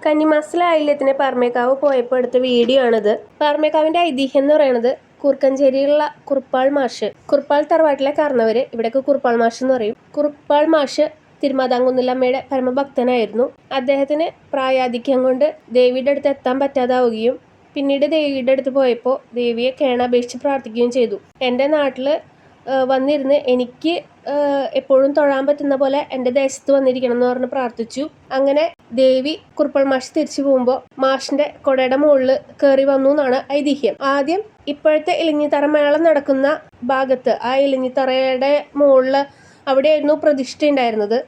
കന്നിമാസത്തിലെ ആയില്യത്തിന് പാറമേക്കാവ് പോയപ്പോൾ എടുത്ത വീഡിയോ ആണിത്. പാറമേക്കാവിൻ്റെ ഐതിഹ്യം എന്ന് പറയുന്നത് കൂർക്കഞ്ചേരിയിലുള്ള കുറുപ്പാൾ മാഷ്, കുറുപ്പാൾ തറവാട്ടിലെ കാരണവർ, ഇവിടേക്ക് കുറുപ്പാൾ മാഷ് എന്ന് പറയും. കുറുപ്പാൾ മാഷ് തിരുമാതാംകുന്നിലമ്മയുടെ പരമഭക്തനായിരുന്നു. അദ്ദേഹത്തിന് പ്രായാധിക്യം കൊണ്ട് ദേവിയുടെ അടുത്ത് എത്താൻ പറ്റാതാവുകയും പിന്നീട് ദേവിയുടെ അടുത്ത് പോയപ്പോൾ ദേവിയെ കേണപേക്ഷിച്ച് പ്രാർത്ഥിക്കുകയും ചെയ്തു. എൻ്റെ നാട്ടിൽ വന്നിരുന്ന് എനിക്ക് എപ്പോഴും തൊഴാൻ പറ്റുന്ന പോലെ എൻ്റെ ദേശത്ത് വന്നിരിക്കണം എന്ന് പറഞ്ഞ് പ്രാർത്ഥിച്ചു. അങ്ങനെ ദേവി കുറുപ്പാൾ മാഷ് തിരിച്ചു പോകുമ്പോൾ മാഷിൻ്റെ കൊടയുടെ മുകളിൽ കയറി വന്നു എന്നാണ് ഐതിഹ്യം. ആദ്യം ഇപ്പോഴത്തെ ഇലഞ്ഞിത്തറ മേളം നടക്കുന്ന ഭാഗത്ത് ആ ഇലഞ്ഞിത്തറയുടെ മുകളിൽ അവിടെയായിരുന്നു പ്രതിഷ്ഠ ഉണ്ടായിരുന്നത്.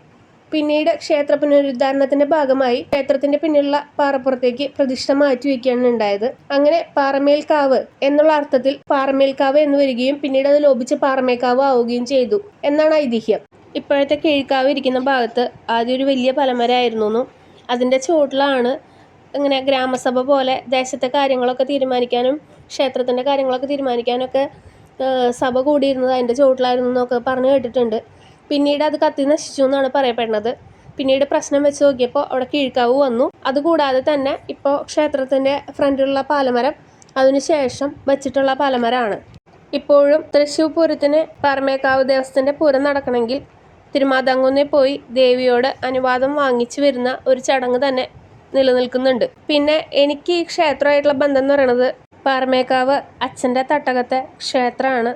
പിന്നീട് ക്ഷേത്ര പുനരുദ്ധാരണത്തിന്റെ ഭാഗമായി ക്ഷേത്രത്തിന്റെ പിന്നിലുള്ള പാറപ്പുറത്തേക്ക് പ്രതിഷ്ഠ മാറ്റി വയ്ക്കുകയാണ് ഉണ്ടായത്. അങ്ങനെ പാറമേൽക്കാവ് എന്നുള്ള അർത്ഥത്തിൽ പാറമേൽക്കാവ് എന്ന് വരികയും പിന്നീട് അത് ലോപിച്ച് പാറമേക്കാവ് ആവുകയും ചെയ്തു എന്നാണ് ഐതിഹ്യം. ഇപ്പോഴത്തെ കീഴ്ക്കാവ് ഇരിക്കുന്ന ഭാഗത്ത് ആദ്യം ഒരു വലിയ പലമരമായിരുന്നു. അതിൻ്റെ ചുവട്ടിലാണ് ഇങ്ങനെ ഗ്രാമസഭ പോലെ ദേശത്തെ കാര്യങ്ങളൊക്കെ തീരുമാനിക്കാനും ക്ഷേത്രത്തിൻ്റെ കാര്യങ്ങളൊക്കെ തീരുമാനിക്കാനൊക്കെ സഭ കൂടിയിരുന്നത് അതിൻ്റെ ചുവട്ടിലായിരുന്നു എന്നൊക്കെ പറഞ്ഞു കേട്ടിട്ടുണ്ട്. പിന്നീട് അത് കത്തി നശിച്ചു എന്നാണ് പറയപ്പെടുന്നത്. പിന്നീട് പ്രശ്നം വെച്ച് നോക്കിയപ്പോൾ അവിടെ കീഴ്ക്കാവ് വന്നു. അതുകൂടാതെ തന്നെ ഇപ്പോൾ ക്ഷേത്രത്തിൻ്റെ ഫ്രണ്ടിലുള്ള പാലമരം അതിനുശേഷം വച്ചിട്ടുള്ള പാലമരമാണ്. ഇപ്പോഴും തൃശ്ശൂർ പൂരത്തിന് പാറമേക്കാവ് ദേവസ്ഥൻ്റെ പൂരം നടക്കണമെങ്കിൽ തിരുമാതാംകുന്നിൽ പോയി ദേവിയോട് അനുവാദം വാങ്ങിച്ചു വരുന്ന ഒരു ചടങ്ങ് തന്നെ നിലനിൽക്കുന്നുണ്ട്. പിന്നെ എനിക്ക് ഈ ക്ഷേത്രമായിട്ടുള്ള ബന്ധം എന്ന് പറയുന്നത് പാറമേക്കാവ് അച്ഛൻ്റെ തട്ടകത്തെ ക്ഷേത്രമാണ്,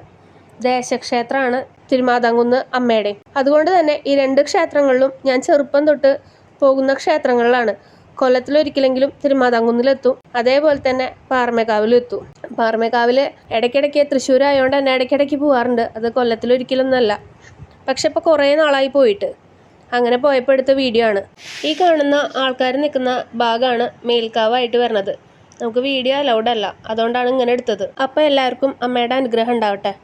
ദേശക്ഷേത്രമാണ് തിരുമാതാംകുന്ന് അമ്മയുടെ. അതുകൊണ്ട് തന്നെ ഈ രണ്ട് ക്ഷേത്രങ്ങളിലും ഞാൻ ചെറുപ്പം തൊട്ട് പോകുന്ന ക്ഷേത്രങ്ങളിലാണ്. കൊല്ലത്തിലൊരിക്കലെങ്കിലും തിരുമാതാംകുന്നിലെത്തും, അതേപോലെ തന്നെ പാറമേക്കാവിലും എത്തും. പാറമേക്കാവിൽ ഇടയ്ക്കിടയ്ക്ക് തൃശ്ശൂരായതുകൊണ്ട് തന്നെ ഇടയ്ക്കിടയ്ക്ക് പോകാറുണ്ട്, അത് കൊല്ലത്തിലൊരിക്കലൊന്നല്ല. പക്ഷെ ഇപ്പോൾ കുറേ നാളായി പോയിട്ട്. അങ്ങനെ പോയപ്പോൾ എടുത്ത വീഡിയോ ആണ്. ഈ കാണുന്ന ആൾക്കാർ നിൽക്കുന്ന ഭാഗമാണ് മേൽക്കാവായിട്ട് വരുന്നത്. നമുക്ക് വീഡിയോ അലൗഡ് അല്ല, അതുകൊണ്ടാണ് ഇങ്ങനെ എടുത്തത്. അപ്പോൾ എല്ലാവർക്കും അമ്മയുടെ അനുഗ്രഹം ഉണ്ടാവട്ടെ.